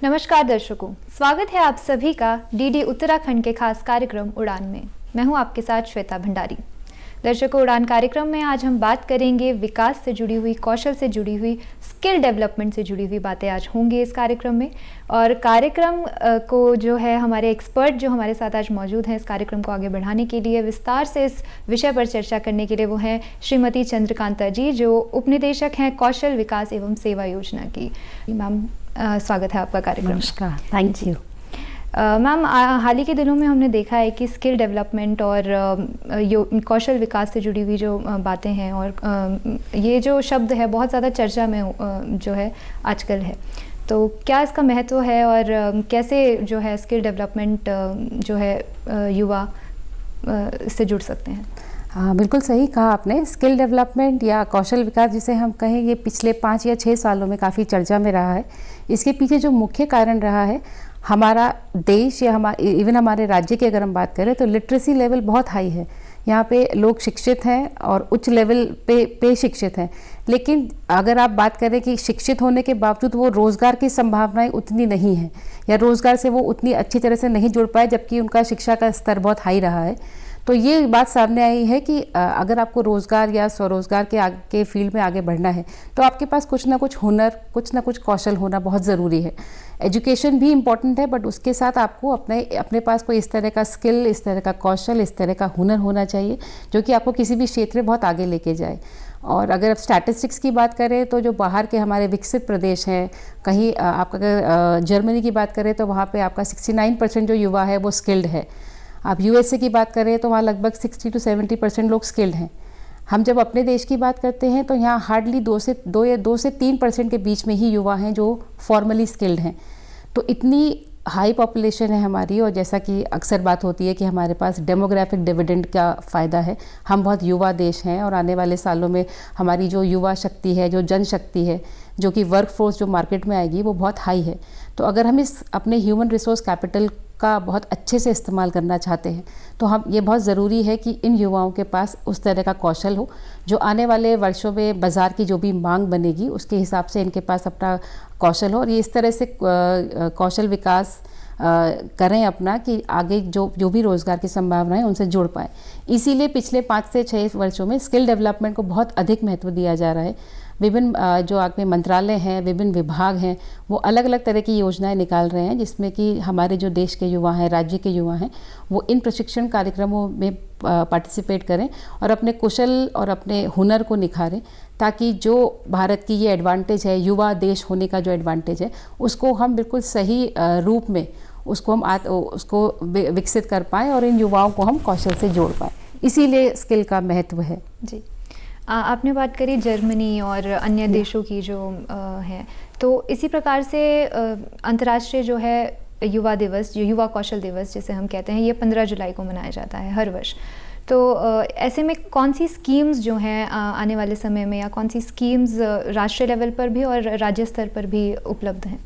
नमस्कार दर्शकों, स्वागत है आप सभी का डीडी उत्तराखंड के खास कार्यक्रम उड़ान में। मैं हूं आपके साथ श्वेता भंडारी। दर्शकों, उड़ान कार्यक्रम में आज हम बात करेंगे विकास से जुड़ी हुई, कौशल से जुड़ी हुई, स्किल डेवलपमेंट से जुड़ी हुई बातें आज होंगी इस कार्यक्रम में। और कार्यक्रम को जो है हमारे एक्सपर्ट जो हमारे साथ आज मौजूद हैं इस कार्यक्रम को आगे बढ़ाने के लिए, विस्तार से इस विषय पर चर्चा करने के लिए, वो हैं श्रीमती चंद्रकांता जी, जो उपनिदेशक हैं कौशल विकास एवं सेवा योजना की। मैम, स्वागत है आपका कार्यक्रम। नमस्कार, थैंक यू। मैम, हाल ही के दिनों में हमने देखा है कि स्किल डेवलपमेंट और कौशल विकास से जुड़ी हुई जो बातें हैं और ये जो शब्द है बहुत ज़्यादा चर्चा में जो है आजकल है। तो क्या इसका महत्व है और कैसे जो है स्किल डेवलपमेंट जो है युवा से जुड़ सकते हैं? हाँ, बिल्कुल सही कहा आपने। स्किल डेवलपमेंट या कौशल विकास जिसे हम कहें, ये पिछले 5 या 6 सालों में काफ़ी चर्चा में रहा है। इसके पीछे जो मुख्य कारण रहा है, हमारा देश या इवन हमारे राज्य की अगर हम बात करें तो लिटरेसी लेवल बहुत हाई है। यहाँ पे लोग शिक्षित हैं और उच्च लेवल पे शिक्षित हैं, लेकिन अगर आप बात करें कि शिक्षित होने के बावजूद वो रोज़गार की संभावनाएं उतनी नहीं हैं या रोज़गार से वो उतनी अच्छी तरह से नहीं जुड़ पाए, जबकि उनका शिक्षा का स्तर बहुत हाई रहा है। तो ये बात सामने आई है कि अगर आपको रोज़गार या स्वरोज़गार के फील्ड में आगे बढ़ना है तो आपके पास कुछ ना कुछ हुनर, कुछ ना कुछ कौशल होना बहुत ज़रूरी है। एजुकेशन भी इम्पॉर्टेंट है, बट उसके साथ आपको अपने पास कोई इस तरह का स्किल, इस तरह का कौशल, इस तरह का हुनर होना चाहिए जो कि आपको किसी भी क्षेत्र में बहुत आगे लेके जाए। और अगर आप स्टैटिस्टिक्स की बात करें तो जो बाहर के हमारे विकसित प्रदेश हैं, कहीं आप अगर जर्मनी की बात करें तो वहाँ पे आपका 69% जो युवा है वो स्किल्ड है। आप यूएसए की बात करें तो वहाँ लगभग 60 to 70% लोग स्किल्ड हैं। हम जब अपने देश की बात करते हैं तो यहाँ हार्डली 2 से 3% के बीच में ही युवा हैं जो फॉर्मली स्किल्ड हैं। तो इतनी हाई पॉपुलेशन है हमारी, और जैसा कि अक्सर बात होती है कि हमारे पास डेमोग्राफिक डिविडेंड का फ़ायदा है। हम बहुत युवा देश हैं और आने वाले सालों में हमारी जो युवा शक्ति है, जो जनशक्ति है, जो कि वर्कफोर्स जो मार्केट में आएगी, वो बहुत हाई है। तो अगर हम इस अपने ह्यूमन रिसोर्स कैपिटल का बहुत अच्छे से इस्तेमाल करना चाहते हैं तो हम ये बहुत ज़रूरी है कि इन युवाओं के पास उस तरह का कौशल हो जो आने वाले वर्षों में बाज़ार की जो भी मांग बनेगी उसके हिसाब से इनके पास अपना कौशल हो, और ये इस तरह से कौशल विकास करें अपना कि आगे जो भी रोज़गार की संभावना है उनसे जुड़ पाए। इसीलिए पिछले 5 से 6 वर्षों में स्किल डेवलपमेंट को बहुत अधिक महत्व दिया जा रहा है। विभिन्न जो आगे मंत्रालय हैं, विभिन्न विभाग हैं, वो अलग अलग तरह की योजनाएं निकाल रहे हैं जिसमें कि हमारे जो देश के युवा हैं, राज्य के युवा हैं, वो इन प्रशिक्षण कार्यक्रमों में पार्टिसिपेट करें और अपने कुशल और अपने हुनर को निखारें, ताकि जो भारत की ये एडवांटेज है, युवा देश होने का जो एडवांटेज है, उसको हम बिल्कुल सही रूप में उसको विकसित कर पाएँ और इन युवाओं को हम कौशल से जोड़ पाएँ। इसीलिए स्किल का महत्व है। जी, आपने बात करी जर्मनी और अन्य देशों की जो है, तो इसी प्रकार से अंतर्राष्ट्रीय जो है युवा दिवस, जो युवा कौशल दिवस जिसे हम कहते हैं, ये 15 जुलाई को मनाया जाता है हर वर्ष। तो ऐसे में कौन सी स्कीम्स जो हैं आने वाले समय में, या कौन सी स्कीम्स राष्ट्रीय लेवल पर भी और राज्य स्तर पर भी उपलब्ध हैं?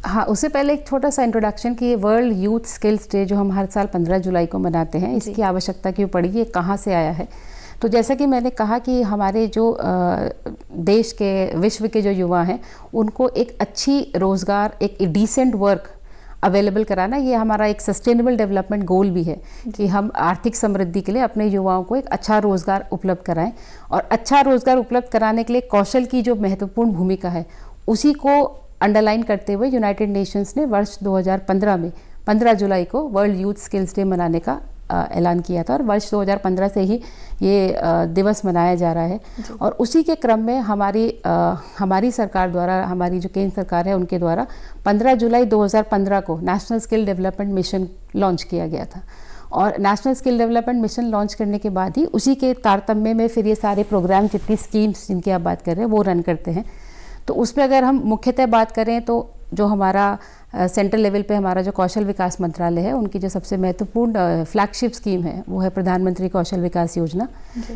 हाँ, उससे पहले एक छोटा सा इंट्रोडक्शन कि ये वर्ल्ड यूथ स्किल्स डे जो हम हर साल 15 जुलाई को मनाते हैं, इसकी आवश्यकता क्यों पड़ी, ये कहाँ से आया है। तो जैसा कि मैंने कहा कि हमारे जो देश के, विश्व के जो युवा हैं, उनको एक अच्छी रोज़गार, एक डिसेंट वर्क अवेलेबल कराना, ये हमारा एक सस्टेनेबल डेवलपमेंट गोल भी है कि हम आर्थिक समृद्धि के लिए अपने युवाओं को एक अच्छा रोज़गार उपलब्ध कराएं। और अच्छा रोज़गार उपलब्ध कराने के लिए कौशल की जो महत्वपूर्ण भूमिका है, उसी को अंडरलाइन करते हुए यूनाइटेड नेशंस ने वर्ष 2015 में 15 जुलाई को वर्ल्ड यूथ स्किल्स डे मनाने का ऐलान किया था, और वर्ष 2015 से ही ये दिवस मनाया जा रहा है। और उसी के क्रम में हमारी सरकार द्वारा, हमारी जो केंद्र सरकार है उनके द्वारा 15 जुलाई 2015 को national skill development mission launch किया गया था। और national skill development mission launch करने के बाद ही उसी के तारतम्य में फिर ये सारे प्रोग्राम, जितनी स्कीम्स जिनकी आप बात कर रहे हैं, वो रन करते हैं। तो उस पर अगर हम मुख्यतः बात करें तो जो हमारा सेंट्रल लेवल पे हमारा जो कौशल विकास मंत्रालय है, उनकी जो सबसे महत्वपूर्ण फ्लैगशिप स्कीम है वो है प्रधानमंत्री कौशल विकास योजना।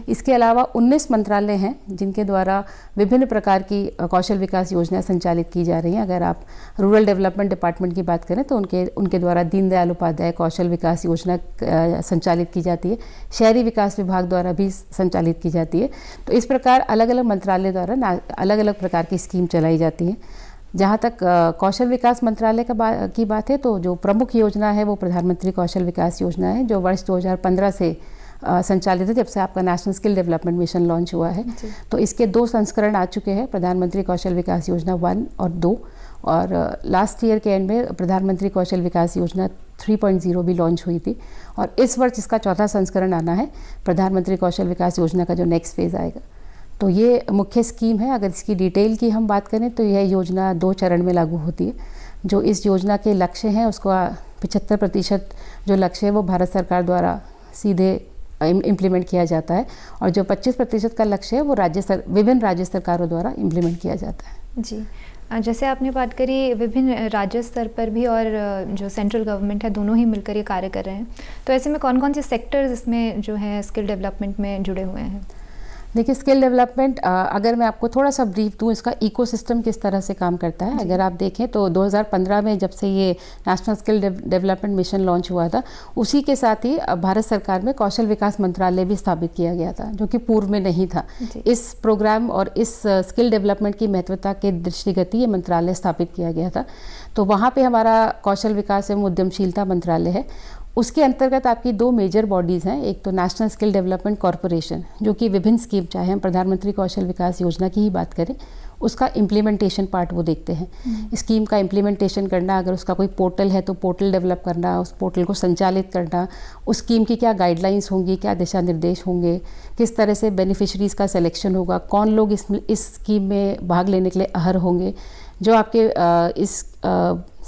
इसके अलावा 19 मंत्रालय हैं जिनके द्वारा विभिन्न प्रकार की कौशल विकास योजनाएं संचालित की जा रही हैं। अगर आप रूरल डेवलपमेंट डिपार्टमेंट की बात करें तो उनके द्वारा दीनदयाल उपाध्याय कौशल विकास योजना संचालित की जाती है। शहरी विकास विभाग द्वारा भी संचालित की जाती है। तो इस प्रकार अलग अलग मंत्रालय द्वारा अलग अलग प्रकार की स्कीम चलाई जाती हैं। जहाँ तक कौशल विकास मंत्रालय की बात है, तो जो प्रमुख योजना है वो प्रधानमंत्री कौशल विकास योजना है, जो वर्ष 2015 से संचालित है, जब से आपका national skill development mission launch हुआ है। तो इसके 2 संस्करण आ चुके हैं, प्रधानमंत्री कौशल विकास योजना 1 और 2, और लास्ट ईयर के एंड में प्रधानमंत्री कौशल विकास योजना 3.0 भी लॉन्च हुई थी, और इस वर्ष इसका 4था संस्करण आना है, प्रधानमंत्री कौशल विकास योजना का जो नेक्स्ट फेज़ आएगा। तो ये मुख्य स्कीम है। अगर इसकी डिटेल की हम बात करें तो यह योजना 2 चरण में लागू होती है। जो इस योजना के लक्ष्य हैं उसको 75% जो लक्ष्य है वो भारत सरकार द्वारा सीधे इम्प्लीमेंट किया जाता है, और जो 25% का लक्ष्य है वो विभिन्न राज्य सरकारों द्वारा इम्प्लीमेंट किया जाता है। जी, जैसे आपने बात करी विभिन्न राज्य स्तर पर भी और जो सेंट्रल गवर्नमेंट है, दोनों ही मिलकर ये कार्य कर रहे हैं। तो ऐसे में कौन कौन से सेक्टर्स इसमें जो है स्किल डेवलपमेंट में जुड़े हुए हैं? देखिए, स्किल डेवलपमेंट अगर मैं आपको थोड़ा सा ब्रीफ दूँ, इसका इकोसिस्टम किस तरह से काम करता है। अगर आप देखें तो 2015 में जब से ये national skill development mission launch हुआ था, उसी के साथ ही भारत सरकार में कौशल विकास मंत्रालय भी स्थापित किया गया था, जो कि पूर्व में नहीं था। इस प्रोग्राम और इस स्किल डेवलपमेंट की महत्वता के दृष्टिगत ये मंत्रालय स्थापित किया गया था। तो वहाँ पर हमारा कौशल विकास एवं उद्यमशीलता मंत्रालय है। उसके अंतर्गत आपकी 2 मेजर बॉडीज़ हैं। एक तो नेशनल स्किल डेवलपमेंट कॉरपोरेशन, जो कि विभिन्न स्कीम, चाहे हम प्रधानमंत्री कौशल विकास योजना की ही बात करें, उसका इम्प्लीमेंटेशन पार्ट वो देखते हैं। स्कीम का इम्प्लीमेंटेशन करना, अगर उसका कोई पोर्टल है तो पोर्टल डेवलप करना, उस पोर्टल को संचालित करना, उस स्कीम की क्या गाइडलाइंस होंगी, क्या दिशा निर्देश होंगे, किस तरह से बेनिफिशरीज़ का सिलेक्शन होगा, कौन लोग इस स्कीम में भाग लेने के लिए अहर होंगे, जो आपके इस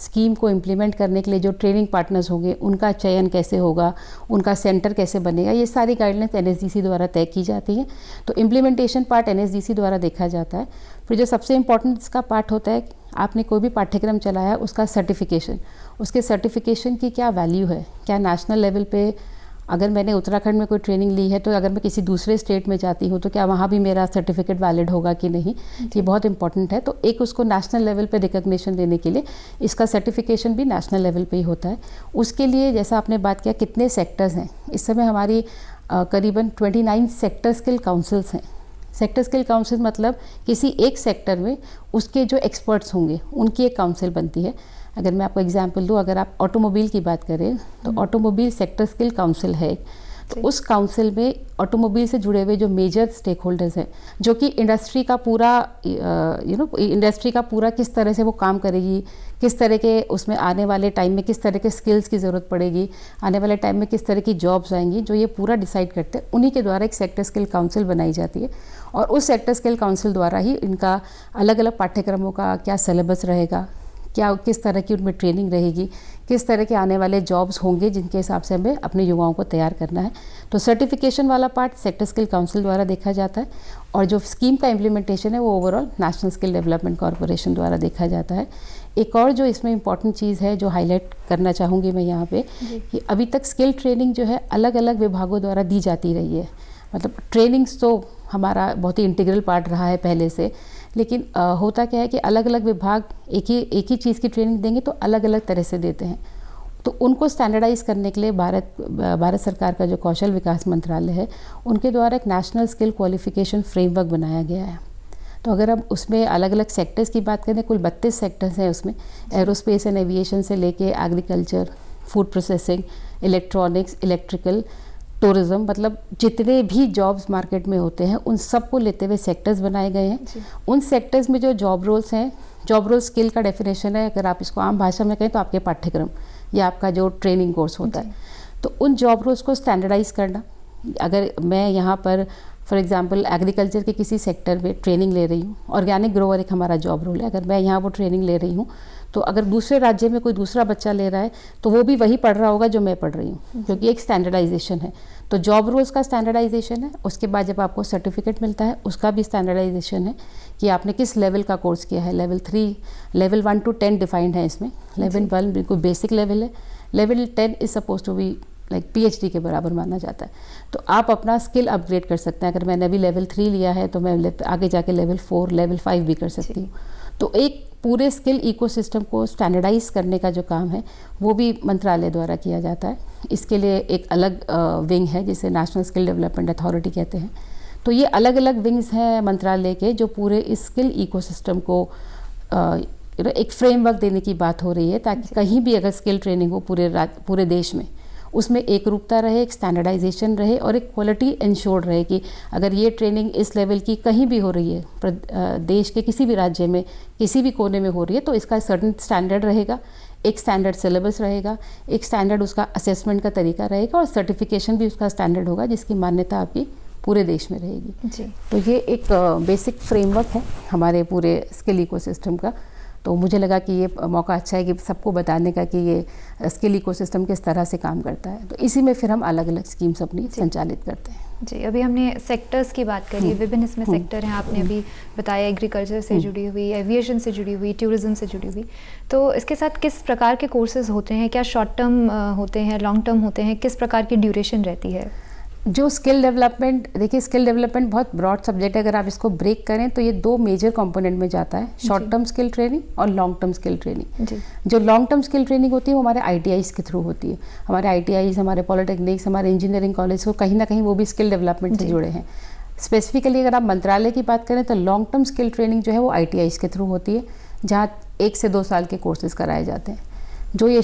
स्कीम को इम्प्लीमेंट करने के लिए जो ट्रेनिंग पार्टनर्स होंगे उनका चयन कैसे होगा, उनका सेंटर कैसे बनेगा, ये सारी गाइडलाइंस एनएसडीसी द्वारा तय की जाती हैं। तो इम्प्लीमेंटेशन पार्ट एनएसडीसी द्वारा देखा जाता है। फिर जो सबसे इम्पॉर्टेंट इसका पार्ट होता है, आपने कोई भी पाठ्यक्रम चलाया, उसका सर्टिफिकेशन, उसके सर्टिफिकेशन की क्या वैल्यू है, क्या नेशनल लेवल पे, अगर मैंने उत्तराखंड में कोई ट्रेनिंग ली है तो अगर मैं किसी दूसरे स्टेट में जाती हूँ तो क्या वहाँ भी मेरा सर्टिफिकेट वैलिड होगा कि नहीं, ये बहुत इंपॉर्टेंट है। तो एक उसको नेशनल लेवल पे रिकग्निशन देने के लिए इसका सर्टिफिकेशन भी नेशनल लेवल पे ही होता है। उसके लिए जैसा आपने बात किया कितने सेक्टर्स हैं, इस समय हमारी करीबन 29 सेक्टर स्किल काउंसिल्स हैं। सेक्टर स्किल काउंसिल मतलब किसी एक सेक्टर में उसके जो एक्सपर्ट्स होंगे उनकी एक काउंसिल बनती है। अगर मैं आपको एग्जांपल दूं, अगर आप ऑटोमोबाइल की बात करें तो ऑटोमोबाइल सेक्टर स्किल काउंसिल है, तो उस काउंसिल में ऑटोमोबाइल से जुड़े हुए जो मेजर स्टेक होल्डर्स हैं, जो कि इंडस्ट्री का पूरा इंडस्ट्री का पूरा किस तरह से वो काम करेगी, किस तरह के उसमें आने वाले टाइम में किस तरह के स्किल्स की ज़रूरत पड़ेगी, आने वाले टाइम में किस तरह की जॉब्स आएंगी, जो ये पूरा डिसाइड करते हैं, उन्हीं के द्वारा एक सेक्टर स्किल काउंसिल बनाई जाती है। और उस सेक्टर स्किल काउंसिल द्वारा ही इनका अलग अलग पाठ्यक्रमों का क्या सिलेबस रहेगा, क्या किस तरह की उनमें ट्रेनिंग रहेगी, किस तरह के आने वाले जॉब्स होंगे जिनके हिसाब से हमें अपने युवाओं को तैयार करना है। तो सर्टिफिकेशन वाला पार्ट सेक्टर स्किल काउंसिल द्वारा देखा जाता है, और जो स्कीम का इम्प्लीमेंटेशन है वो overall national skill development corporation द्वारा देखा जाता है। एक और जो इसमें इम्पॉर्टेंट चीज़ है जो हाईलाइट करना चाहूँगी मैं यहाँ पे, कि अभी तक स्किल ट्रेनिंग जो है अलग अलग विभागों द्वारा दी जाती रही है। मतलब ट्रेनिंग्स तो हमारा बहुत ही इंटीग्रल पार्ट रहा है पहले से, लेकिन होता क्या है कि अलग अलग विभाग एक ही चीज़ की ट्रेनिंग देंगे तो अलग अलग तरह से देते हैं। तो उनको स्टैंडर्डाइज करने के लिए भारत सरकार का जो कौशल विकास मंत्रालय है, उनके द्वारा एक नेशनल स्किल क्वालिफिकेशन फ्रेमवर्क बनाया गया है। तो अगर हम उसमें अलग अलग सेक्टर्स की बात करें, कुल 32 सेक्टर्स हैं उसमें, एरोस्पेस एंड एविएशन से लेके agriculture, food processing, electronics, electrical, tourism, मतलब जितने भी जॉब्स मार्केट में होते हैं उन सबको लेते हुए सेक्टर्स बनाए गए हैं। उन सेक्टर्स में जो जॉब रोल्स हैं, जॉब रोल स्किल का डेफिनेशन है, अगर आप इसको आम भाषा में कहें तो आपके पाठ्यक्रम या आपका जो ट्रेनिंग कोर्स होता है, तो उन जॉब रोल्स को स्टैंडर्डाइज करना। अगर मैं यहाँ पर फॉर एग्जांपल एग्रीकल्चर के किसी सेक्टर में ट्रेनिंग ले रही हूँ, ऑर्गेनिक ग्रोवर एक हमारा जॉब रोल है, अगर मैं यहाँ वो ट्रेनिंग ले रही हूँ तो अगर दूसरे राज्य में कोई दूसरा बच्चा ले रहा है तो वो भी वही पढ़ रहा होगा जो मैं पढ़ रही हूँ, क्योंकि एक स्टैंडर्डाइजेशन है। तो जॉब रोल्स का स्टैंडर्डाइजेशन है, उसके बाद जब आपको सर्टिफिकेट मिलता है उसका भी स्टैंडर्डाइजेशन है कि आपने किस लेवल का कोर्स किया है। लेवल 3, लेवल 1 to 10 डिफाइंड है इसमें। लेवल 1 बिल्कुल बेसिक लेवल है, level 10 is suppose to be like PhD के बराबर माना जाता है। तो आप अपना स्किल अपग्रेड कर सकते हैं। अगर मैंने अभी लेवल 3 लिया है तो मैं आगे जाके लेवल 4, लेवल 5 भी कर सकती हूँ। तो एक पूरे स्किल इकोसिस्टम को स्टैंडर्डाइज करने का जो काम है वो भी मंत्रालय द्वारा किया जाता है। इसके लिए एक अलग विंग है जिसे नेशनल स्किल डेवलपमेंट अथॉरिटी कहते हैं। तो ये अलग अलग विंग्स हैं मंत्रालय के जो पूरे इस स्किल इकोसिस्टम को एक फ्रेमवर्क देने की बात हो रही है, ताकि कहीं भी अगर स्किल ट्रेनिंग हो पूरे देश में, उसमें एक रूपता रहे, एक स्टैंडर्डाइजेशन रहे और एक क्वालिटी इंश्योर्ड रहे कि अगर ये ट्रेनिंग इस लेवल की कहीं भी हो रही है, देश के किसी भी राज्य में किसी भी कोने में हो रही है, तो इसका सर्टेन स्टैंडर्ड रहेगा, एक स्टैंडर्ड सिलेबस रहेगा, एक स्टैंडर्ड उसका असेसमेंट का तरीका रहेगा और सर्टिफिकेशन भी उसका स्टैंडर्ड होगा, जिसकी मान्यता आपकी पूरे देश में रहेगी जी। तो ये एक बेसिक फ्रेमवर्क है हमारे पूरे स्किल इकोसिस्टम का। तो मुझे लगा कि ये मौका अच्छा है कि सबको बताने का कि ये स्किल इकोसिस्टम किस तरह से काम करता है। तो इसी में फिर हम अलग अलग स्कीम्स अपनी संचालित करते हैं। जी, अभी हमने सेक्टर्स की बात करी, विभिन्न इसमें सेक्टर हैं, आपने अभी बताया एग्रीकल्चर से जुड़ी हुई, एविएशन से जुड़ी हुई, टूरिज्म से जुड़ी हुई। तो इसके साथ किस प्रकार के कोर्सेज होते हैं? क्या शॉर्ट टर्म होते हैं, लॉन्ग टर्म होते हैं? किस प्रकार की ड्यूरेशन रहती है? जो स्किल डेवलपमेंट, देखिए स्किल डेवलपमेंट बहुत ब्रॉड सब्जेक्ट है। अगर आप इसको ब्रेक करें तो ये 2 मेजर कंपोनेंट में जाता है, शॉर्ट टर्म स्किल ट्रेनिंग और लॉन्ग टर्म स्किल ट्रेनिंग। जो लॉन्ग टर्म स्किल ट्रेनिंग होती है वो हमारे ITIs के थ्रू होती है। हमारे ITIs, हमारे पॉलिटेक्निक्स, हमारे इंजीनियरिंग कॉलेज को कहीं ना कहीं वो भी स्किल डेवलपमेंट से जुड़े हैं। स्पेसिफिकली अगर आप मंत्रालय की बात करें तो लॉन्ग टर्म स्किल ट्रेनिंग जो है वो ITIs के थ्रू होती है, जहाँ 1 से 2 साल के कोर्सेज कराए जाते हैं। जो ये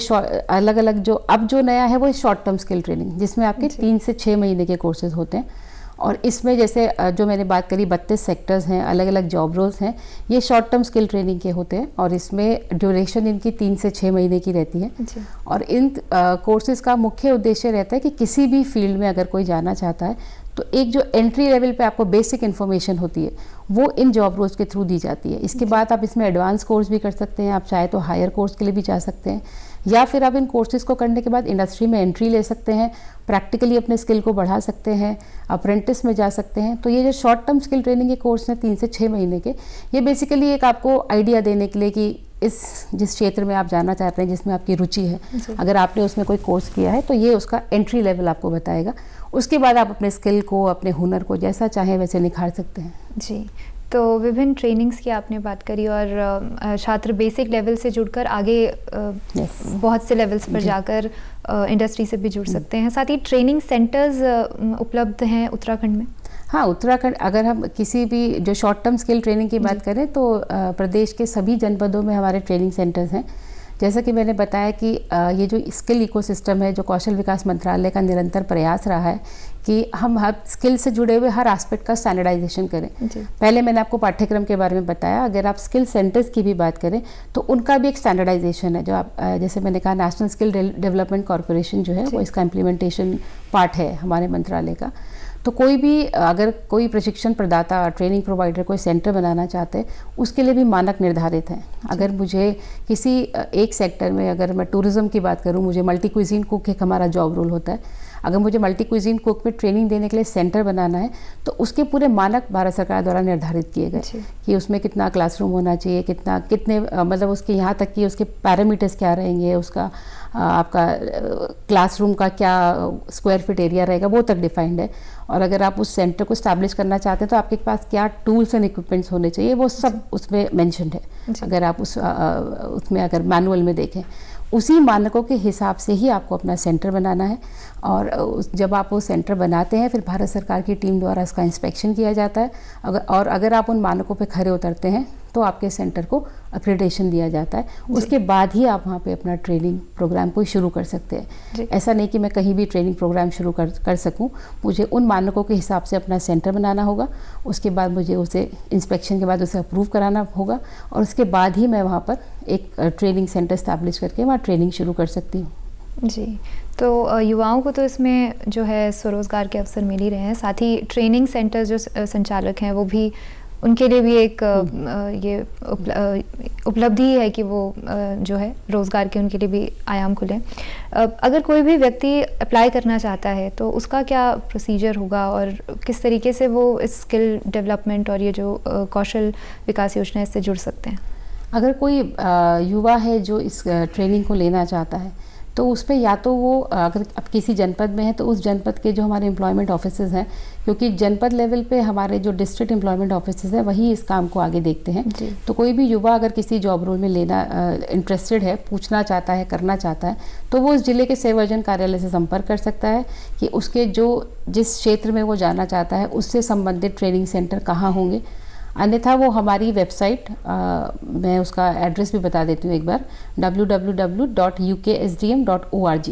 अलग अलग जो अब जो नया है वो शॉर्ट टर्म स्किल ट्रेनिंग, जिसमें आपके 3 से 6 महीने के कोर्सेज होते हैं। और इसमें जैसे जो मैंने बात करी 32 सेक्टर्स हैं, अलग अलग जॉब रोल्स हैं, ये शॉर्ट टर्म स्किल ट्रेनिंग के होते हैं और इसमें ड्यूरेशन इनकी 3 से 6 महीने की रहती है। और इन कोर्सेज का मुख्य उद्देश्य रहता है कि किसी भी फील्ड में अगर कोई जाना चाहता है तो एक जो एंट्री लेवल पे आपको बेसिक इन्फॉर्मेशन होती है वो इन जॉब रोल्स के थ्रू दी जाती है। इसके बाद आप इसमें एडवांस कोर्स भी कर सकते हैं, आप चाहे तो हायर कोर्स के लिए भी जा सकते हैं, या फिर आप इन कोर्सेज को करने के बाद इंडस्ट्री में एंट्री ले सकते हैं, प्रैक्टिकली अपने स्किल को बढ़ा सकते हैं, अप्रेंटिस में जा सकते हैं। तो ये जो शॉर्ट टर्म स्किल ट्रेनिंग के कोर्स हैं 3 से 6 महीने के, ये बेसिकली एक आपको आइडिया देने के लिए कि जिस क्षेत्र में आप जाना चाहते हैं, जिसमें आपकी रुचि है, अगर आपने उसमें कोई कोर्स किया है तो ये उसका एंट्री लेवल आपको बताएगा। उसके बाद आप अपने स्किल को, अपने हुनर को जैसा चाहें वैसे निखार सकते हैं। जी, तो विभिन्न ट्रेनिंग्स की आपने बात करी और छात्र बेसिक लेवल से जुड़कर आगे बहुत से लेवल्स पर जाकर इंडस्ट्री से भी जुड़ सकते हैं। साथ ही ट्रेनिंग सेंटर्स उपलब्ध हैं उत्तराखंड में? हाँ, उत्तराखंड अगर हम किसी भी जो शॉर्ट टर्म स्किल ट्रेनिंग की बात करें तो प्रदेश के सभी जनपदों में हमारे ट्रेनिंग सेंटर्स हैं। जैसा कि मैंने बताया कि ये जो स्किल इकोसिस्टम है, जो कौशल विकास मंत्रालय का निरंतर प्रयास रहा है कि हम हर स्किल से जुड़े हुए हर एस्पेक्ट का स्टैंडर्डाइजेशन करें। पहले मैंने आपको पाठ्यक्रम के बारे में बताया, अगर आप स्किल सेंटर्स की भी बात करें तो उनका भी एक स्टैंडर्डाइजेशन है। जो आप जैसे मैंने कहा नेशनल स्किल डेवलपमेंट कॉरपोरेशन जो है वो इसका इम्प्लीमेंटेशन पार्ट है हमारे मंत्रालय का। तो कोई भी अगर कोई प्रशिक्षण प्रदाता, ट्रेनिंग प्रोवाइडर कोई सेंटर बनाना चाहते हैं, उसके लिए भी मानक निर्धारित हैं। अगर मुझे किसी एक सेक्टर में, अगर मैं टूरिज्म की बात करूं, मुझे मल्टी क्विजीन कुक एक हमारा जॉब रोल होता है, अगर मुझे मल्टी क्विजीन कुक में ट्रेनिंग देने के लिए सेंटर बनाना है तो उसके पूरे मानक भारत सरकार द्वारा निर्धारित किए गए कि उसमें कितना क्लासरूम होना चाहिए, कितने मतलब उसके यहाँ तक कि उसके पैरामीटर्स क्या रहेंगे, उसका आपका क्लासरूम का क्या स्क्वायर फीट एरिया रहेगा, वो तक डिफाइंड है। और अगर आप उस सेंटर को स्टैब्लिश करना चाहते हैं तो आपके पास क्या टूल्स एंड इक्विपमेंट्स होने चाहिए, वो सब उसमें मेंशन्ड है। अगर आप उसमें अगर मैनुअल में देखें, उसी मानकों के हिसाब से ही आपको अपना सेंटर बनाना है। और जब आप वो सेंटर बनाते हैं फिर भारत सरकार की टीम द्वारा उसका इंस्पेक्शन किया जाता है। अगर आप उन मानकों पे खरे उतरते हैं तो आपके सेंटर को एक्रेडिटेशन दिया जाता है। उसके बाद ही आप वहाँ पे अपना ट्रेनिंग प्रोग्राम को शुरू कर सकते हैं। ऐसा नहीं कि मैं कहीं भी ट्रेनिंग प्रोग्राम शुरू कर सकूँ, मुझे उन मानकों के हिसाब से अपना सेंटर बनाना होगा। उसके बाद मुझे उसे इंस्पेक्शन के बाद उसे अप्रूव कराना होगा और उसके बाद ही मैं वहाँ पर एक ट्रेनिंग सेंटर इस्टेब्लिश करके वहाँ ट्रेनिंग शुरू कर सकती हूँ। जी, तो युवाओं को तो इसमें जो है स्वरोजगार के अवसर मिल ही रहे हैं, साथ ही ट्रेनिंग सेंटर जो संचालक हैं वो भी, उनके लिए भी एक ये उपलब्धि है कि वो जो है रोज़गार के उनके लिए भी आयाम खुले। अगर कोई भी व्यक्ति अप्लाई करना चाहता है तो उसका क्या प्रोसीजर होगा और किस तरीके से वो इस स्किल डेवलपमेंट और ये जो कौशल विकास योजना इससे जुड़ सकते हैं? अगर कोई युवा है जो इस ट्रेनिंग को लेना चाहता है तो उसमें या तो वो अगर अब किसी जनपद में है तो उस जनपद के जो हमारे एम्प्लॉयमेंट ऑफिसेज हैं, क्योंकि जनपद लेवल पे हमारे जो डिस्ट्रिक्ट एम्प्लॉयमेंट ऑफिसेज हैं वही इस काम को आगे देखते हैं। तो कोई भी युवा अगर किसी जॉब रोल में लेना इंटरेस्टेड है, पूछना चाहता है, करना चाहता है, तो वो उस जिले के सेवायोजन कार्यालय से संपर्क कर सकता है कि उसके जिस क्षेत्र में वो जाना चाहता है उससे संबंधित ट्रेनिंग सेंटर कहाँ होंगे। अन्यथा वो हमारी वेबसाइट, मैं उसका एड्रेस भी बता देती हूँ एक बार, www.uksdm.org।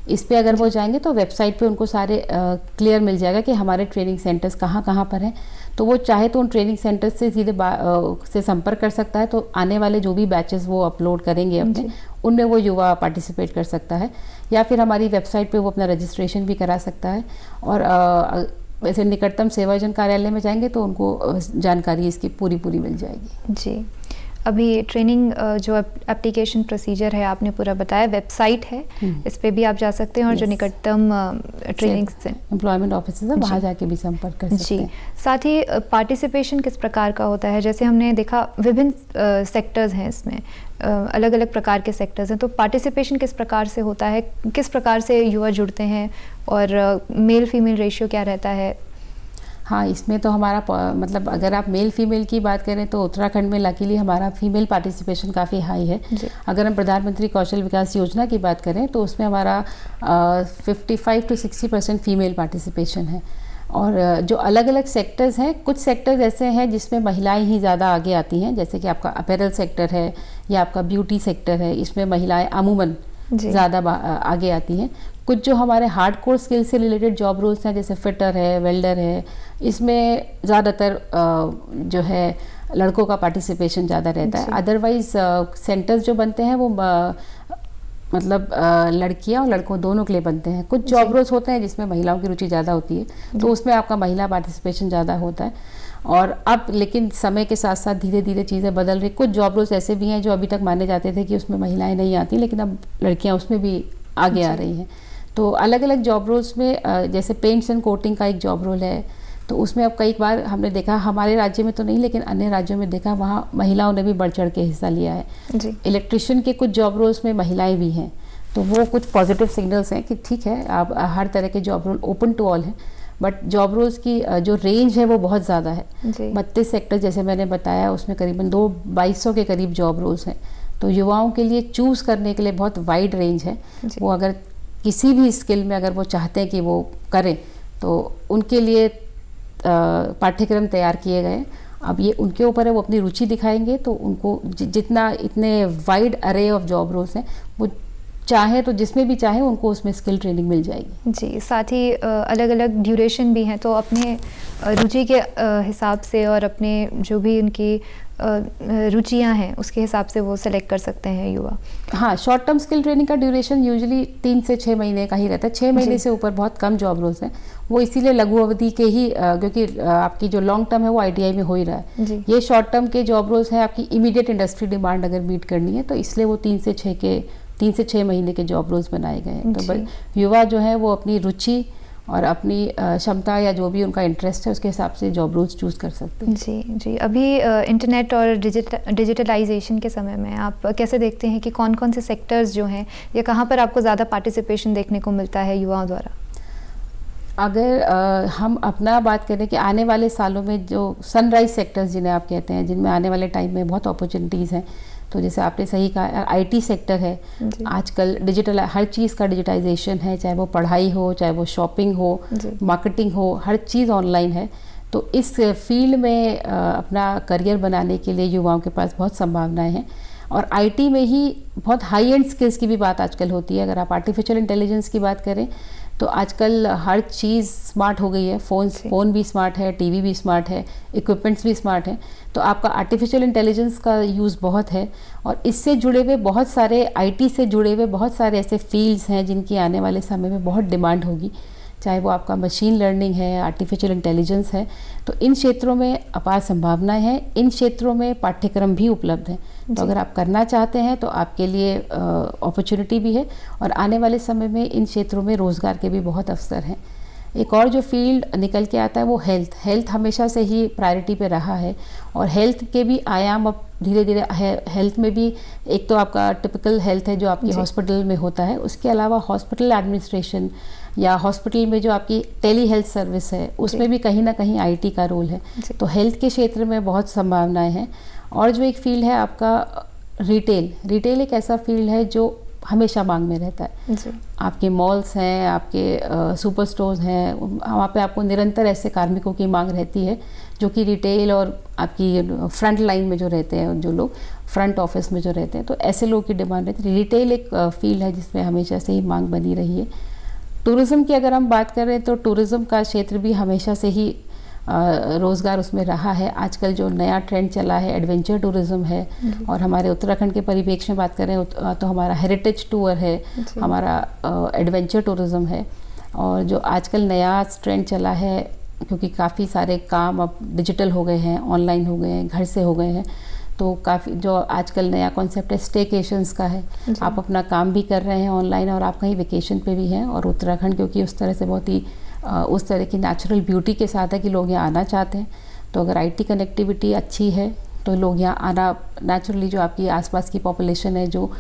इस पे अगर वो जाएंगे तो वेबसाइट पे उनको सारे क्लियर मिल जाएगा कि हमारे ट्रेनिंग सेंटर्स कहाँ कहाँ पर हैं। तो वो चाहे तो उन ट्रेनिंग सेंटर्स से सीधे से संपर्क कर सकता है, तो आने वाले जो भी बैचेस वो अपलोड करेंगे अपने, उनमें वो युवा पार्टिसिपेट कर सकता है, या फिर हमारी वेबसाइट पे वो अपना रजिस्ट्रेशन भी करा सकता है। और वैसे निकटतम सेवायोजन कार्यालय में जाएंगे तो उनको जानकारी इसकी पूरी मिल जाएगी। जी, अभी ट्रेनिंग जो एप्लीकेशन प्रोसीजर है आपने पूरा बताया, वेबसाइट है, इस पे भी आप जा सकते हैं, और जो निकटतम ट्रेनिंग एम्प्लॉयमेंट ऑफिसर्स है वहाँ जाके भी संपर्क कर सकते हैं। साथ ही पार्टिसिपेशन किस प्रकार का होता है? जैसे हमने देखा विभिन्न सेक्टर्स हैं, इसमें अलग अलग प्रकार के सेक्टर्स हैं, तो पार्टिसिपेशन किस प्रकार से होता है, किस प्रकार से युवा जुड़ते हैं, और मेल फीमेल रेशियो क्या रहता है? हाँ, इसमें तो हमारा मतलब अगर आप मेल फीमेल की बात करें तो उत्तराखंड में लकीली हमारा फीमेल पार्टिसिपेशन काफ़ी हाई है। अगर हम प्रधानमंत्री कौशल विकास योजना की बात करें तो उसमें हमारा 55 to 60% फीमेल पार्टिसिपेशन है। और जो अलग अलग सेक्टर्स हैं, कुछ सेक्टर्स ऐसे हैं जिसमें महिलाएं ही ज़्यादा आगे आती हैं, जैसे कि आपका अपैरल सेक्टर है या आपका ब्यूटी सेक्टर है, इसमें महिलाएं अमूमन ज़्यादा आगे आती हैं। कुछ जो हमारे हार्ड कोर स्किल से रिलेटेड जॉब रोल्स हैं, जैसे फिटर है, वेल्डर है, इसमें ज़्यादातर जो है लड़कों का पार्टिसिपेशन ज़्यादा रहता है। अदरवाइज सेंटर्स जो बनते हैं वो मतलब लड़कियां और लड़कों दोनों के लिए बनते हैं। कुछ जॉब रोल्स होते हैं जिसमें महिलाओं की रुचि ज़्यादा होती है, तो उसमें आपका महिला पार्टिसिपेशन ज़्यादा होता है। और अब लेकिन समय के साथ साथ धीरे धीरे चीज़ें बदल रही। कुछ जॉब रोल्स ऐसे भी हैं जो अभी तक माने जाते थे कि उसमें महिलाएं नहीं आती, लेकिन अब लड़कियां उसमें भी आगे आ रही हैं। तो अलग अलग जॉब रोल्स में जैसे पेंट्स एंड कोटिंग का एक जॉब रोल है, तो उसमें अब कई बार हमने देखा, हमारे राज्य में तो नहीं लेकिन अन्य राज्यों में देखा, वहाँ महिलाओं ने भी बढ़ चढ़ के हिस्सा लिया है। इलेक्ट्रिशियन के कुछ जॉब रोल्स में महिलाएं भी हैं, तो वो कुछ पॉजिटिव सिग्नल्स हैं कि ठीक है, आप हर तरह के job role open to all हैं, बट जॉब रोल्स की जो रेंज है वो बहुत ज़्यादा है। 32 सेक्टर जैसे मैंने बताया, उसमें करीबन 2200 के करीब जॉब रोल्स हैं। तो युवाओं के लिए चूज़ करने के लिए बहुत वाइड रेंज है। वो अगर किसी भी स्किल में अगर वो चाहते हैं कि वो करें, तो उनके लिए पाठ्यक्रम तैयार किए गए। अब ये उनके ऊपर है, वो अपनी रुचि दिखाएंगे तो उनको जितना इतने वाइड अरे ऑफ जॉब रोल्स हैं, वो चाहे तो जिसमें भी चाहे उनको उसमें स्किल ट्रेनिंग मिल जाएगी। जी, साथ ही अलग अलग ड्यूरेशन भी हैं, तो अपने रुचि के हिसाब से और अपने जो भी उनकी रुचियां हैं उसके हिसाब से वो सेलेक्ट कर सकते हैं युवा। हाँ, शॉर्ट टर्म स्किल ट्रेनिंग का ड्यूरेशन यूजुअली 3 से 6 महीने का ही रहता है। 6 महीने से ऊपर बहुत कम जॉब रोल्स हैं, वो इसीलिए लघु अवधि के ही, क्योंकि आपकी जो लॉन्ग टर्म है वो ITI में हो ही रहा है। ये शॉर्ट टर्म के जॉब रोल्स हैं, आपकी इमीडिएट इंडस्ट्री डिमांड अगर मीट करनी है तो इसलिए वो 3 से 6 महीने के जॉब रोल्स बनाए गए हैं। तो युवा जो है वो अपनी रुचि और अपनी क्षमता या जो भी उनका इंटरेस्ट है उसके हिसाब से जॉब रोल्स चूज़ कर सकते हैं। जी, अभी इंटरनेट और डिजिटलाइजेशन के समय में आप कैसे देखते हैं कि कौन कौन से सेक्टर्स जो हैं या कहाँ पर आपको ज़्यादा पार्टिसिपेशन देखने को मिलता है युवाओं द्वारा? अगर हम अपना बात करें कि आने वाले सालों में जो सनराइज सेक्टर्स जिन्हें आप कहते हैं, जिनमें आने वाले टाइम में बहुत अपॉर्चुनिटीज़ हैं, तो जैसे आपने सही कहा, IT सेक्टर है। आजकल डिजिटल हर चीज़ का डिजिटाइजेशन है, चाहे वो पढ़ाई हो, चाहे वो शॉपिंग हो, मार्केटिंग हो, हर चीज़ ऑनलाइन है। तो इस फील्ड में अपना करियर बनाने के लिए युवाओं के पास बहुत संभावनाएं हैं। और IT में ही बहुत हाई एंड स्किल्स की भी बात आजकल होती है। अगर आप आर्टिफिशियल इंटेलिजेंस की बात करें तो आजकल हर चीज़ स्मार्ट हो गई है। फ़ोन भी स्मार्ट है, TV भी स्मार्ट है, इक्विपमेंट्स भी स्मार्ट हैं। तो आपका आर्टिफिशियल इंटेलिजेंस का यूज़ बहुत है, और इससे जुड़े हुए बहुत सारे IT से जुड़े हुए बहुत सारे ऐसे फील्ड्स हैं जिनकी आने वाले समय में बहुत डिमांड होगी, चाहे वो आपका मशीन लर्निंग है, आर्टिफिशियल इंटेलिजेंस है। तो इन क्षेत्रों में अपार संभावनाएं हैं, इन क्षेत्रों में पाठ्यक्रम भी उपलब्ध हैं। तो अगर आप करना चाहते हैं तो आपके लिए अपॉर्चुनिटी भी है, और आने वाले समय में इन क्षेत्रों में रोज़गार के भी बहुत अवसर हैं। एक और जो फील्ड निकल के आता है वो हेल्थ हमेशा से ही प्रायोरिटी पे रहा है, और हेल्थ के भी आयाम अब धीरे धीरे हेल्थ में भी, एक तो आपका टिपिकल हेल्थ है जो आपकी हॉस्पिटल में होता है, उसके अलावा हॉस्पिटल एडमिनिस्ट्रेशन या हॉस्पिटल में जो आपकी टेली हेल्थ सर्विस है उसमें भी कहीं ना कहीं IT का रोल है। तो हेल्थ के क्षेत्र में बहुत संभावनाएं हैं। और जो एक फील्ड है आपका रिटेल एक ऐसा फील्ड है जो हमेशा मांग में रहता है जी। आपके मॉल्स हैं, आपके सुपर स्टोर्स हैं, वहाँ पे आपको निरंतर ऐसे कार्मिकों की मांग रहती है जो कि रिटेल और आपकी फ्रंट लाइन में जो रहते हैं, जो लोग फ्रंट ऑफिस में जो रहते हैं, तो ऐसे लोगों की डिमांड रहती है। रिटेल एक फील्ड है जिसमें हमेशा से ही मांग बनी रही है। टूरिज़्म की अगर हम बात करें तो टूरिज़्म का क्षेत्र भी हमेशा से ही रोज़गार उसमें रहा है। आजकल जो नया ट्रेंड चला है एडवेंचर टूरिज़्म है, और हमारे उत्तराखंड के परिप्रेक्ष्य में बात करें तो हमारा हेरिटेज टूर है, हमारा एडवेंचर टूरिज़्म है। और जो आजकल नया ट्रेंड चला है, क्योंकि काफ़ी सारे काम अब डिजिटल हो गए हैं, ऑनलाइन हो गए हैं, घर से हो गए हैं, तो काफ़ी जो आजकल नया कॉन्सेप्ट है स्टेकेशंस का है। आप अपना काम भी कर रहे हैं ऑनलाइन और आप कहीं वेकेशन पे भी हैं। और उत्तराखंड क्योंकि उस तरह से बहुत ही उस तरह की नेचुरल ब्यूटी के साथ है कि लोग यहाँ आना चाहते हैं, तो अगर आईटी कनेक्टिविटी अच्छी है तो लोग यहाँ आना नेचुरली, जो आपकी आसपास की पॉपुलेशन है जो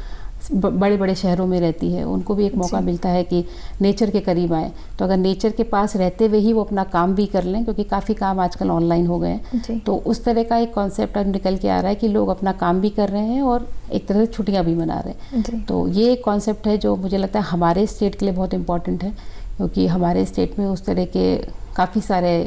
बड़े बड़े शहरों में रहती है, उनको भी एक मौका मिलता है कि नेचर के करीब आएँ। तो अगर नेचर के पास रहते हुए ही वो अपना काम भी कर लें, क्योंकि काफ़ी काम आजकल ऑनलाइन हो गए हैं, तो उस तरह का एक कॉन्सेप्ट अब निकल के आ रहा है कि लोग अपना काम भी कर रहे हैं और एक तरह से छुट्टियाँ भी मना रहे हैं। तो ये एक कॉन्सेप्ट है जो मुझे लगता है हमारे स्टेट के लिए बहुत इंपॉर्टेंट है, क्योंकि हमारे स्टेट में उस तरह के काफ़ी सारे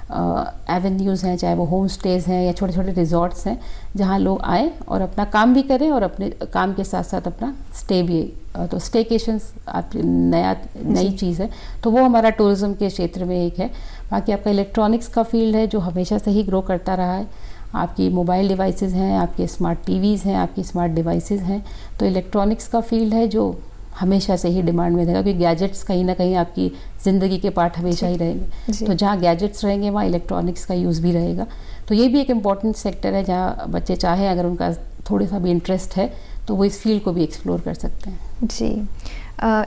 एवेन्यूज़ हैं, चाहे वो होम स्टेज़ हैं या छोटे छोटे रिजॉर्ट्स हैं, जहाँ लोग आएँ और अपना काम भी करें और अपने काम के साथ साथ अपना स्टे भी। तो स्टेकेशंस आप नई चीज़ है, तो वो हमारा टूरिज़्म के क्षेत्र में एक है। बाकी आपका इलेक्ट्रॉनिक्स का फील्ड है जो हमेशा से ही ग्रो करता रहा है। आपकी मोबाइल डिवाइसेस हैं, आपके स्मार्ट टीवीज़ हैं, आपकी स्मार्ट डिवाइसेस हैं, तो इलेक्ट्रॉनिक्स का फील्ड है जो हमेशा से ही डिमांड में रहेगा, क्योंकि गैजेट्स कहीं ना कहीं आपकी ज़िंदगी के पार्ट हमेशा ही रहेंगे। तो जहाँ गैजेट्स रहेंगे वहाँ इलेक्ट्रॉनिक्स का यूज़ भी रहेगा। तो ये भी एक इम्पॉर्टेंट सेक्टर है जहाँ बच्चे चाहें, अगर उनका थोड़ा सा भी इंटरेस्ट है, तो वो इस फील्ड को भी एक्सप्लोर कर सकते हैं। जी,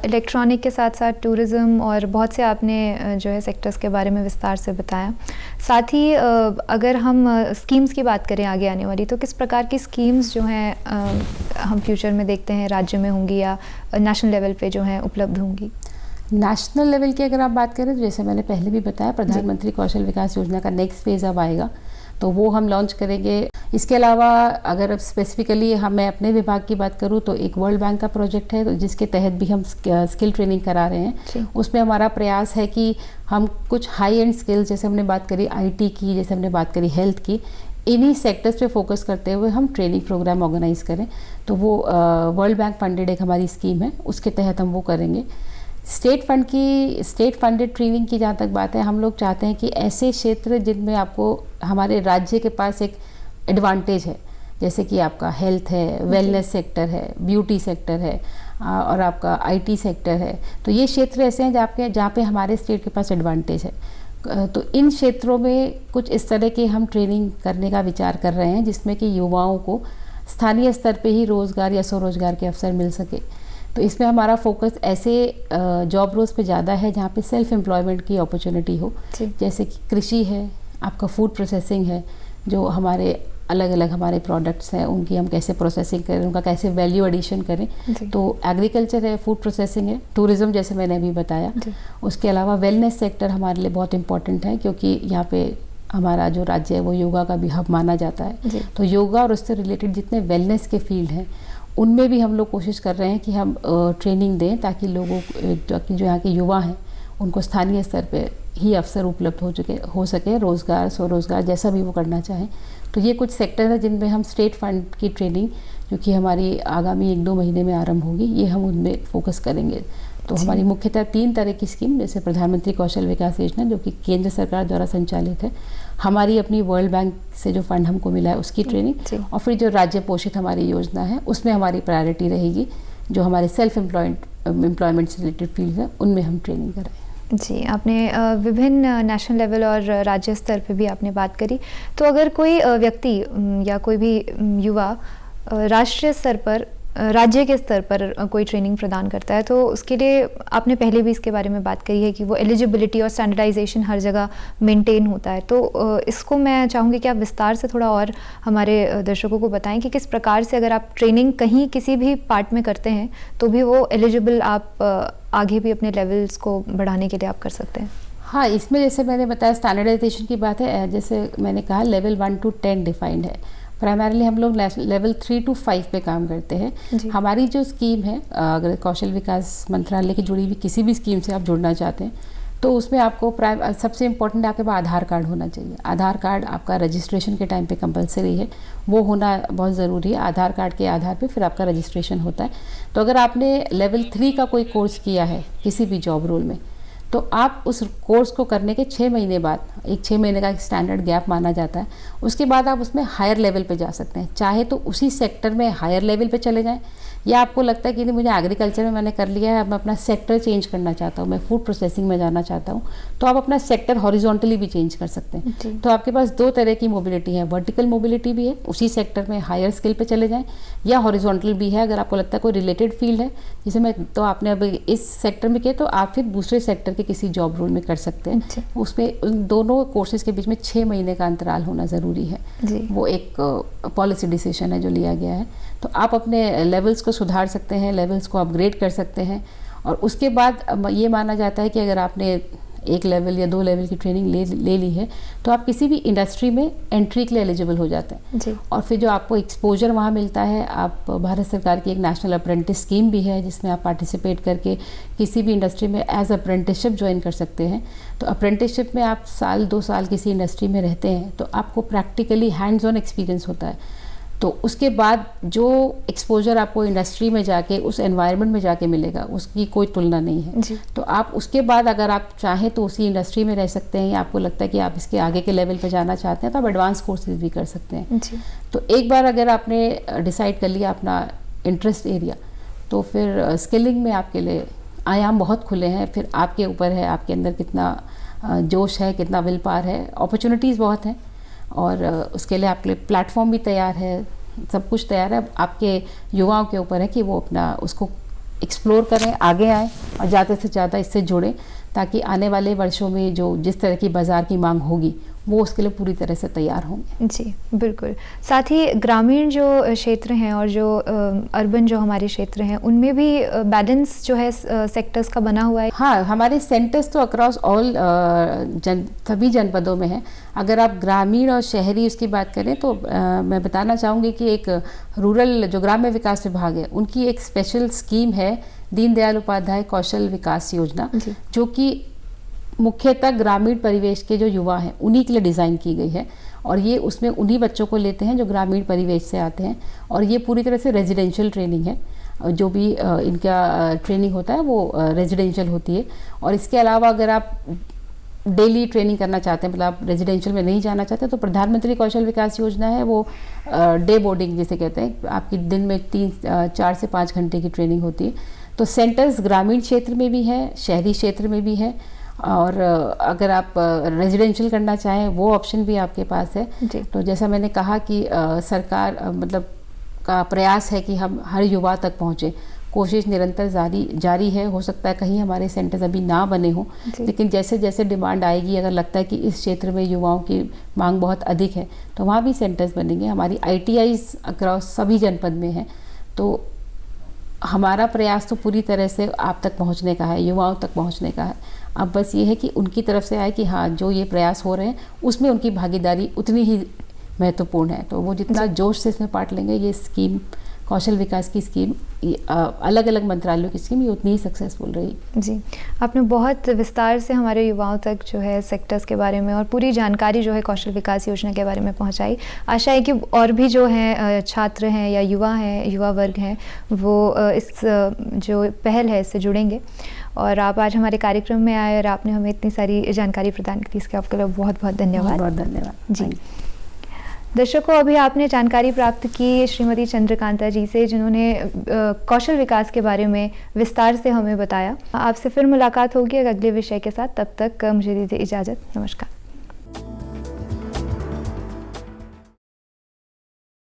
इलेक्ट्रॉनिक के साथ साथ टूरिज़्म और बहुत से आपने जो है सेक्टर्स के बारे में विस्तार से बताया। साथ ही अगर हम स्कीम्स की बात करें आगे आने वाली, तो किस प्रकार की स्कीम्स जो हैं हम फ्यूचर में देखते हैं राज्य में होंगी या नेशनल लेवल पे जो हैं उपलब्ध होंगी? नेशनल लेवल की अगर आप बात करें तो जैसे मैंने पहले भी बताया, प्रधानमंत्री कौशल विकास योजना का नेक्स्ट फेज़ अब आएगा, तो वो हम लॉन्च करेंगे। इसके अलावा अगर अब स्पेसिफिकली मैं अपने विभाग की बात करूं तो एक वर्ल्ड बैंक का प्रोजेक्ट है, तो जिसके तहत भी हम स्किल ट्रेनिंग करा रहे हैं। उसमें हमारा प्रयास है कि हम कुछ हाई एंड स्किल्स, जैसे हमने बात करी आईटी की, जैसे हमने बात करी हेल्थ की, इन्हीं सेक्टर्स पे फोकस करते हुए हम ट्रेनिंग प्रोग्राम ऑर्गेनाइज करें। तो वो वर्ल्ड बैंक फंडेड एक हमारी स्कीम है, उसके तहत हम वो करेंगे। स्टेट फंडेड ट्रेनिंग की जहाँ तक बात है, हम लोग चाहते हैं कि ऐसे क्षेत्र जिनमें आपको हमारे राज्य के पास एक एडवांटेज है, जैसे कि आपका हेल्थ है, वेलनेस सेक्टर है, ब्यूटी सेक्टर है और आपका आईटी सेक्टर है, तो ये क्षेत्र ऐसे हैं जहाँ पे हमारे स्टेट के पास एडवांटेज है। तो इन क्षेत्रों में कुछ इस तरह के हम ट्रेनिंग करने का विचार कर रहे हैं, जिसमें कि युवाओं को स्थानीय स्तर पे ही रोज़गार या स्वरोजगार के अवसर मिल सके। तो इसमें हमारा फोकस ऐसे जॉब रोल्स पे ज़्यादा है जहाँ पे सेल्फ एम्प्लॉयमेंट की अपॉर्चुनिटी हो, जैसे कि कृषि है, आपका फूड प्रोसेसिंग है, जो हमारे अलग अलग हमारे प्रोडक्ट्स हैं उनकी हम कैसे प्रोसेसिंग करें, उनका कैसे वैल्यू एडिशन करें। तो एग्रीकल्चर है, फूड प्रोसेसिंग है, टूरिज़्म जैसे मैंने अभी बताया। उसके अलावा वेलनेस सेक्टर हमारे लिए बहुत इंपॉर्टेंट है, क्योंकि यहाँ पे हमारा जो राज्य है वो योगा का भी हब माना जाता है। तो योगा और उससे रिलेटेड जितने वेलनेस के फील्ड हैं उनमें भी हम लोग कोशिश कर रहे हैं कि हम ट्रेनिंग दें, ताकि लोगों जो यहाँ के युवा हैं उनको स्थानीय स्तर पे ही अवसर उपलब्ध हो सके, रोज़गार स्वरोज़गार जैसा भी वो करना चाहें। तो ये कुछ सेक्टर है जिनमें हम स्टेट फंड की ट्रेनिंग, जो कि हमारी आगामी 1-2 महीने में आरंभ होगी, ये हम उनमें फोकस करेंगे। तो हमारी मुख्यतः 3 तरह की स्कीम, जैसे प्रधानमंत्री कौशल विकास योजना जो कि केंद्र सरकार द्वारा संचालित है, हमारी अपनी वर्ल्ड बैंक से जो फंड हमको मिला है उसकी ट्रेनिंग, और फिर जो राज्य पोषित हमारी योजना है उसमें हमारी प्रायोरिटी रहेगी जो हमारे सेल्फ एम्प्लॉयमेंट से रिलेटेड फील्ड है उनमें हम ट्रेनिंग कराएं। जी, आपने विभिन्न नेशनल लेवल और राज्य स्तर पे भी आपने बात करी। तो अगर कोई व्यक्ति या कोई भी युवा राष्ट्रीय स्तर पर, राज्य के स्तर पर कोई ट्रेनिंग प्रदान करता है, तो उसके लिए आपने पहले भी इसके बारे में बात करी है कि वो एलिजिबिलिटी और स्टैंडर्डाइजेशन हर जगह मेंटेन होता है। तो इसको मैं चाहूँगी कि आप विस्तार से थोड़ा और हमारे दर्शकों को बताएं कि किस प्रकार से अगर आप ट्रेनिंग कहीं किसी भी पार्ट में करते हैं तो भी वो एलिजिबल आप आगे भी अपने लेवल्स को बढ़ाने के लिए आप कर सकते हैं। हाँ, इसमें जैसे मैंने बताया स्टैंडर्डाइजेशन की बात है, जैसे मैंने कहा लेवल 1 to 10 डिफाइंड है। प्राइमरीली हम लोग लेवल 3 to 5 पे काम करते हैं। हमारी जो स्कीम है, अगर कौशल विकास मंत्रालय की जुड़ी हुई किसी भी स्कीम से आप जुड़ना चाहते हैं तो उसमें आपको सबसे इम्पोर्टेंट आपके पास आधार कार्ड होना चाहिए। आधार कार्ड आपका रजिस्ट्रेशन के टाइम पे कंपलसरी है, वो होना बहुत ज़रूरी है। आधार कार्ड के आधार पे फिर आपका रजिस्ट्रेशन होता है। तो अगर आपने लेवल 3 का कोई कोर्स किया है किसी भी जॉब रोल में, तो आप उस कोर्स को करने के 6 महीने बाद, एक 6 महीने का एक स्टैंडर्ड गैप माना जाता है, उसके बाद आप उसमें हायर लेवल पे जा सकते हैं। चाहे तो उसी सेक्टर में हायर लेवल पे चले जाएं, या आपको लगता है कि नहीं मुझे एग्रीकल्चर में मैंने कर लिया है, अब मैं अपना सेक्टर चेंज करना चाहता हूँ, मैं फूड प्रोसेसिंग में जाना चाहता हूँ, तो आप अपना सेक्टर हॉरिजॉन्टली भी चेंज कर सकते हैं। तो आपके पास 2 तरह की मोबिलिटी है, वर्टिकल मोबिलिटी भी है, उसी सेक्टर में हायर स्किल पे चले जाएं, या हॉरिजॉन्टल भी है। अगर आपको लगता है कोई रिलेटेड फील्ड है जिसे मैं, तो आपने अब इस सेक्टर में किया तो आप फिर दूसरे सेक्टर के किसी जॉब रोल में कर सकते हैं। उसमें उन दोनों कोर्सेज के बीच में 6 महीने का अंतराल होना ज़रूरी है। वो एक पॉलिसी डिसीजन है जो लिया गया है। तो आप अपने लेवल्स को सुधार सकते हैं, लेवल्स को अपग्रेड कर सकते हैं, और उसके बाद ये माना जाता है कि अगर आपने 1 लेवल या 2 लेवल की ट्रेनिंग ले ली है तो आप किसी भी इंडस्ट्री में एंट्री के लिए एलिजिबल हो जाते हैं जी। और फिर जो आपको एक्सपोजर वहाँ मिलता है, आप भारत सरकार की एक नेशनल अप्रेंटिस स्कीम भी है जिसमें आप पार्टिसिपेट करके किसी भी इंडस्ट्री में एज अप्रेंटिसशिप ज्वाइन कर सकते हैं। तो अप्रेंटिसशिप में आप 1-2 साल किसी इंडस्ट्री में रहते हैं तो आपको प्रैक्टिकली हैंड्स ऑन एक्सपीरियंस होता है। तो उसके बाद जो एक्सपोजर आपको इंडस्ट्री में जाके उस एनवायरनमेंट में जाके मिलेगा उसकी कोई तुलना नहीं है जी। तो आप उसके बाद अगर आप चाहें तो उसी इंडस्ट्री में रह सकते हैं, या आपको लगता है कि आप इसके आगे के लेवल पे जाना चाहते हैं तो आप एडवांस कोर्सेज भी कर सकते हैं जी। तो एक बार अगर आपने डिसाइड कर लिया अपना इंटरेस्ट एरिया, तो फिर स्किलिंग में आपके लिए आयाम बहुत खुले हैं। फिर आपके ऊपर है आपके अंदर कितना जोश है, कितना विल पावर है। अपॉर्चुनिटीज़ बहुत हैं और उसके लिए आपके लिए प्लेटफॉर्म भी तैयार है, सब कुछ तैयार है। आपके युवाओं के ऊपर है कि वो अपना उसको एक्सप्लोर करें, आगे आएँ और ज़्यादा से ज़्यादा इससे जुड़ें, ताकि आने वाले वर्षों में जो जिस तरह की बाज़ार की मांग होगी वो उसके लिए पूरी तरह से तैयार होंगे जी। बिल्कुल। साथ ही ग्रामीण जो क्षेत्र हैं और जो अर्बन जो हमारे क्षेत्र हैं उनमें भी बैलेंस जो है सेक्टर्स का बना हुआ है। हाँ, हमारे सेंटर्स तो अक्रॉस ऑल सभी जनपदों में हैं। अगर आप ग्रामीण और शहरी उसकी बात करें तो मैं बताना चाहूँगी कि एक रूरल जो ग्राम्य विकास विभाग है उनकी एक स्पेशल स्कीम है दीनदयाल उपाध्याय कौशल विकास योजना, जो कि मुख्यतः ग्रामीण परिवेश के जो युवा हैं उन्हीं के लिए डिज़ाइन की गई है। और ये उसमें उन्हीं बच्चों को लेते हैं जो ग्रामीण परिवेश से आते हैं, और ये पूरी तरह से रेजिडेंशियल ट्रेनिंग है। जो भी इनका ट्रेनिंग होता है वो रेजिडेंशियल होती है। और इसके अलावा अगर आप डेली ट्रेनिंग करना चाहते हैं, मतलब आप रेजिडेंशियल में नहीं जाना चाहते, तो प्रधानमंत्री कौशल विकास योजना है, वो डे बोर्डिंग जिसे कहते हैं, आपकी दिन में 4 से 5 घंटे की ट्रेनिंग होती है। तो सेंटर्स ग्रामीण क्षेत्र में भी है, शहरी क्षेत्र में भी है, और अगर आप रेजिडेंशियल करना चाहें वो ऑप्शन भी आपके पास है। तो जैसा मैंने कहा कि सरकार मतलब का प्रयास है कि हम हर युवा तक पहुँचे, कोशिश निरंतर जारी है। हो सकता है कहीं हमारे सेंटर्स अभी ना बने हों, लेकिन जैसे जैसे डिमांड आएगी, अगर लगता है कि इस क्षेत्र में युवाओं की मांग बहुत अधिक है तो वहाँ भी सेंटर्स बनेंगे। हमारी ITIs अक्रॉस सभी जनपद में है। तो हमारा प्रयास तो पूरी तरह से आप तक पहुंचने का है, युवाओं तक पहुंचने का है। अब बस ये है कि उनकी तरफ से आए कि हाँ, जो ये प्रयास हो रहे हैं उसमें उनकी भागीदारी उतनी ही महत्वपूर्ण है। तो वो जितना जोश से इसमें पार्ट लेंगे, ये स्कीम कौशल विकास की स्कीम अलग अलग मंत्रालयों की स्कीम ये उतनी ही सक्सेसफुल रही। जी, आपने बहुत विस्तार से हमारे युवाओं तक जो है सेक्टर्स के बारे में और पूरी जानकारी जो है कौशल विकास योजना के बारे में पहुंचाई। आशा है कि और भी जो हैं छात्र हैं या युवा हैं, युवा वर्ग हैं, वो इस जो पहल है इससे जुड़ेंगे। और आप आज हमारे कार्यक्रम में आए और आपने हमें इतनी सारी जानकारी प्रदान की, इसके आपके लिए बहुत बहुत धन्यवाद। बहुत धन्यवाद जी। दर्शकों, अभी आपने जानकारी प्राप्त की श्रीमती चंद्रकांता जी से, जिन्होंने कौशल विकास के बारे में विस्तार से हमें बताया। आपसे फिर मुलाकात होगी एक अगले विषय के साथ। तब तक मुझे दीजिए इजाज़त। नमस्कार।